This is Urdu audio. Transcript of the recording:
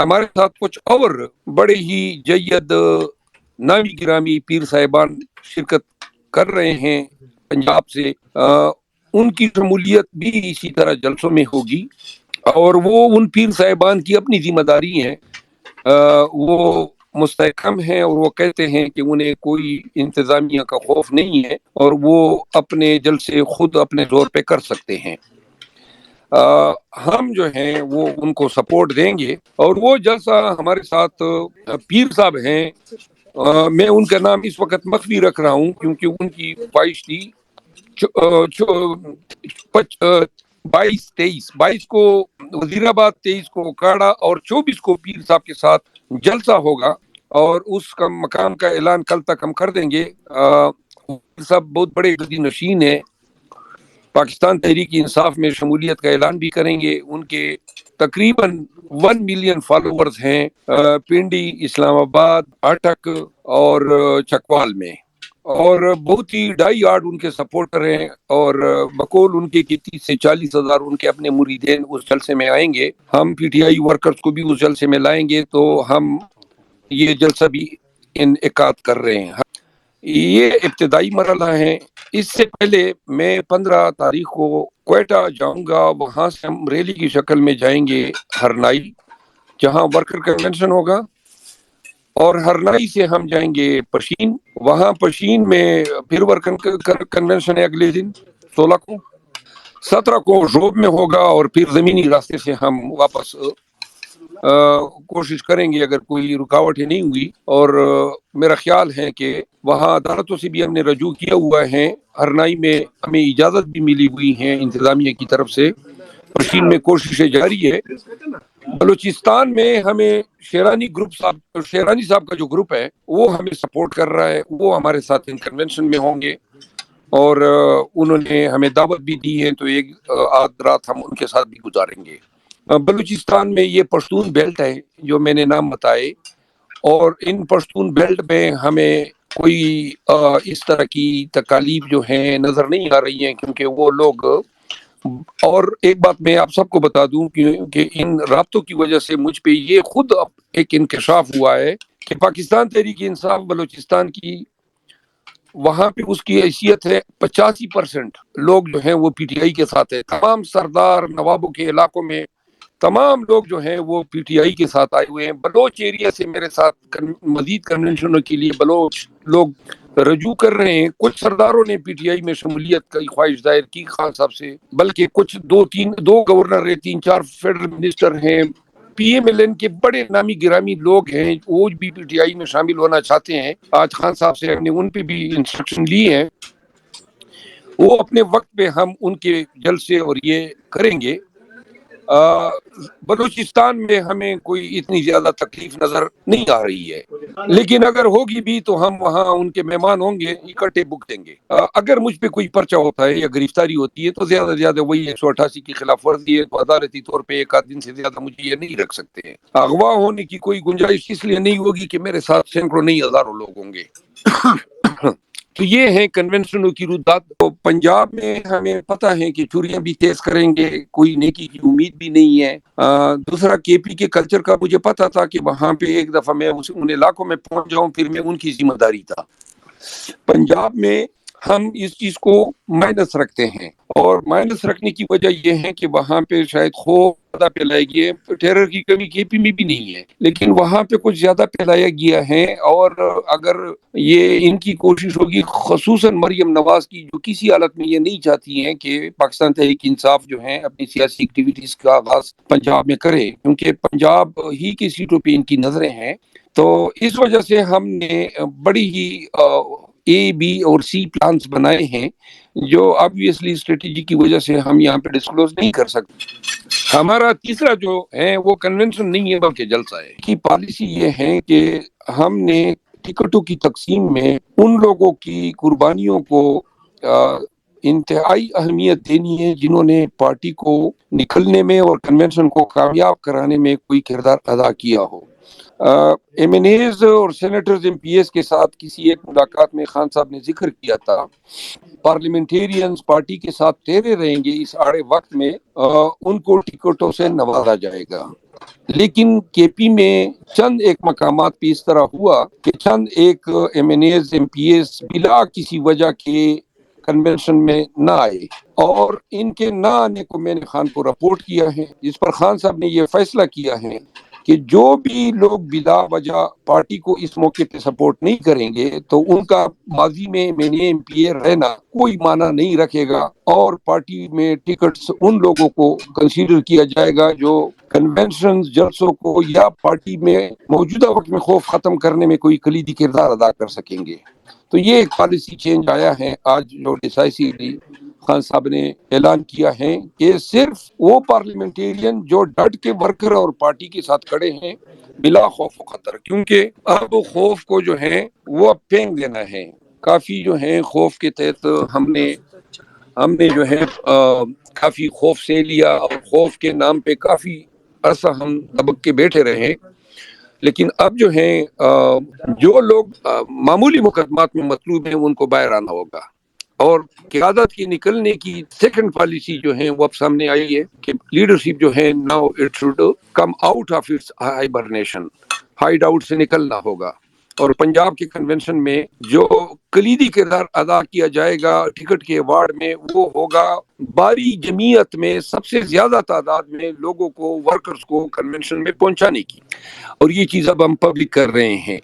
ہمارے ساتھ کچھ اور بڑے ہی جید نامی گرامی پیر صاحبان شرکت کر رہے ہیں پنجاب سے، ان کی شمولیت بھی اسی طرح جلسوں میں ہوگی، اور وہ ان پیر صاحبان کی اپنی ذمہ داری ہے، وہ مستحکم ہیں اور وہ کہتے ہیں کہ انہیں کوئی انتظامیہ کا خوف نہیں ہے اور وہ اپنے جلسے خود اپنے زور پہ کر سکتے ہیں۔ ہم جو ہیں وہ ان کو سپورٹ دیں گے، اور وہ جلسہ ہمارے ساتھ پیر صاحب ہیں، میں ان کا نام اس وقت مخفی رکھ رہا ہوں کیونکہ ان کی خواہش تھی 22 کو وزیر آباد، 23 کو کاڑا اور 24 کو پیر صاحب کے ساتھ جلسہ ہوگا، اور اس کا مقام کا اعلان کل تک ہم کر دیں گے۔ پیر صاحب بہت بڑے گدی نشین ہیں، پاکستان تحریک انصاف میں شمولیت کا اعلان بھی کریں گے۔ ان کے تقریباً 1 ملین فالوورز ہیں پنڈی، اسلام آباد، اٹک اور چکوال میں، اور بہت ہی ڈائی ہارڈ ان کے سپورٹر ہیں، اور بقول ان کے 30 سے 40 ہزار ان کے اپنے مریدین اس جلسے میں آئیں گے۔ ہم پی ٹی آئی ورکرز کو بھی اس جلسے میں لائیں گے، تو ہم یہ جلسہ بھی انعقاد کر رہے ہیں۔ یہ ابتدائی مرحلہ ہے۔ اس سے پہلے میں 15 تاریخ کو کوئٹہ جاؤں گا، وہاں سے ہم ریلی کی شکل میں جائیں گے ہرنائی، جہاں ورکر کنونشن ہوگا، اور ہرنائی سے ہم جائیں گے پشین، وہاں پشین میں پھر ورکر کنونشن ہے اگلے دن 16 کو، 17 کو روب میں ہوگا، اور پھر زمینی راستے سے ہم واپس کوشش کریں گے اگر کوئی رکاوٹیں نہیں ہوئی۔ اور میرا خیال ہے کہ وہاں عدالتوں سے بھی ہم نے رجوع کیا ہوا ہے، ہرنائی میں ہمیں اجازت بھی ملی ہوئی ہے انتظامیہ کی طرف سے، پشین میں کوششیں جاری ہے۔ بلوچستان میں ہمیں شیرانی صاحب کا جو گروپ ہے وہ ہمیں سپورٹ کر رہا ہے، وہ ہمارے ساتھ ان کنونشن میں ہوں گے، اور انہوں نے ہمیں دعوت بھی دی ہے، تو ایک آدھ رات ہم ان کے ساتھ بھی گزاریں گے۔ بلوچستان میں یہ پشتون بیلٹ ہے جو میں نے نام بتائے، اور ان پشتون بیلٹ میں ہمیں کوئی اس طرح کی تکالیف جو ہیں نظر نہیں آ رہی ہیں، کیونکہ وہ لوگ، اور ایک بات میں آپ سب کو بتا دوں کہ ان رابطوں کی وجہ سے مجھ پہ یہ خود ایک انکشاف ہوا ہے کہ پاکستان تحریک انصاف بلوچستان کی، وہاں پہ اس کی حیثیت ہے 85% لوگ جو ہیں وہ پی ٹی آئی کے ساتھ ہے۔ تمام سردار نوابوں کے علاقوں میں تمام لوگ جو ہیں وہ پی ٹی آئی کے ساتھ آئے ہوئے ہیں۔ بلوچ ایریا سے میرے ساتھ مزید کنونشنوں کے لیے بلوچ لوگ رجوع کر رہے ہیں۔ کچھ سرداروں نے پی ٹی آئی میں شمولیت کی خواہش ظاہر کی خان صاحب سے، بلکہ کچھ دو گورنر ہیں، 3-4 فیڈرل منسٹر ہیں، پی ایم ایل این کے بڑے نامی گرامی لوگ ہیں، وہ بھی پی ٹی آئی میں شامل ہونا چاہتے ہیں۔ آج خان صاحب سے ہم نے ان پہ بھی انسٹرکشن لی ہیں، وہ اپنے وقت پہ ہم ان کے جلسے اور یہ کریں گے۔ بلوچستان میں ہمیں کوئی اتنی زیادہ تکلیف نظر نہیں آ رہی ہے، لیکن اگر ہوگی بھی تو ہم وہاں ان کے مہمان ہوں گے، اکٹھے بک دیں گے۔ اگر مجھ پہ کوئی پرچہ ہوتا ہے یا گرفتاری ہوتی ہے تو زیادہ سے زیادہ وہی 188 کی خلاف ورزی ہے، تو عدالتی طور پہ 1 آدھ دن سے زیادہ مجھے یہ نہیں رکھ سکتے ہیں۔ اغوا ہونے کی کوئی گنجائش اس لیے نہیں ہوگی کہ میرے ساتھ سینکڑوں نہیں ہزاروں لوگ ہوں گے۔ تو یہ ہیں کنونشنوں کی ردات۔ تو پنجاب میں ہمیں پتہ ہے کہ چوریاں بھی تیز کریں گے، کوئی نیکی کی امید بھی نہیں ہے۔ دوسرا کے پی کے کلچر کا مجھے پتہ تھا کہ وہاں پہ ایک دفعہ میں ان علاقوں میں پہنچ جاؤں، پھر میں ان کی ذمہ داری تھا۔ پنجاب میں ہم اس چیز کو مائنس رکھتے ہیں، اور مائنس رکھنے کی وجہ یہ ہے کہ وہاں پہ شاید خوف زیادہ پھیلایا گیا ہے۔ ٹیرر کی کمی کے پی میں بھی نہیں ہے، لیکن وہاں پہ کچھ زیادہ پھیلایا گیا ہے، اور اگر یہ ان کی کوشش ہوگی، خصوصاً مریم نواز کی، جو کسی حالت میں یہ نہیں چاہتی ہیں کہ پاکستان تحریک انصاف جو ہے اپنی سیاسی ایکٹیویٹیز کا آغاز پنجاب میں کرے، کیونکہ پنجاب ہی کی سیٹوں پہ ان کی نظریں ہیں۔ تو اس وجہ سے ہم نے بڑی ہی اے بی اور سی پلانز بنائے ہیں، جو آبویسلی اسٹریٹجی کی وجہ سے ہم یہاں پہ ڈسکلوز نہیں کر سکتے۔ ہمارا تیسرا جو ہے وہ کنونشن نہیں ہے بلکہ جلسہ ہے۔ کی پالیسی یہ ہے کہ ہم نے ٹکٹوں کی تقسیم میں ان لوگوں کی قربانیوں کو انتہائی اہمیت دینی ہے جنہوں نے پارٹی کو نکلنے میں اور کنونشن کو کامیاب کرانے میں کوئی کردار ادا کیا ہو۔ ایم این ایز اور سینیٹرز ایم پی ایس کے ساتھ کسی ایک ملاقات میں خان صاحب نے ذکر کیا تھا پارلیمنٹیرینز پارٹی کے ساتھ ٹھہرے رہیں گے اس آڑے وقت میں ان کو ٹکٹوں سے نوازا جائے گا، لیکن کے پی میں چند ایک مقامات پہ اس طرح ہوا کہ چند ایک M N As M P S بلا کسی وجہ کے کنونشن میں نہ آئے، اور ان کے نہ آنے کو میں نے خان کو رپورٹ کیا ہے، جس پر خان صاحب نے یہ فیصلہ کیا ہے کہ جو بھی لوگ بلا وجہ پارٹی کو اس موقع پہ سپورٹ نہیں کریں گے تو ان کا ماضی میں ایم پی اے رہنا کوئی معنی نہیں رکھے گا، اور پارٹی میں ٹکٹس ان لوگوں کو کنسیڈر کیا جائے گا جو کنونشن جلسوں کو یا پارٹی میں موجودہ وقت میں خوف ختم کرنے میں کوئی کلیدی کردار ادا کر سکیں گے۔ تو یہ ایک پالیسی چینج آیا ہے آج جو ڈیسائسولی خان صاحب نے اعلان کیا ہے کہ صرف وہ پارلیمنٹیرین جو ڈٹ کے ورکر اور پارٹی کے ساتھ کھڑے ہیں بلا خوف و خطر، کیونکہ اب خوف کو جو ہے وہ اب پھینک دینا ہے۔ کافی جو ہے خوف کے تحت ہم نے جو ہے کافی خوف سے لیا، اور خوف کے نام پہ کافی عرصہ ہم دبک کے بیٹھے رہے، لیکن اب جو ہے جو لوگ معمولی مقدمات میں مطلوب ہیں ان کو باہر آنا ہوگا، اور قیادت کی نکلنے کی سیکنڈ پالیسی جو ہے وہ اب سامنے آئی ہے کہ لیڈرشپ جو ہے now it should come out of its hibernation, Hyde out سے نکلنا ہوگا، اور پنجاب کے کنونشن میں جو کلیدی کردار ادا کیا جائے گا ٹکٹ کے ایوارڈ میں وہ ہوگا باری جمعیت میں سب سے زیادہ تعداد میں لوگوں کو ورکرز کو کنونشن میں پہنچانے کی، اور یہ چیز اب ہم پبلک کر رہے ہیں۔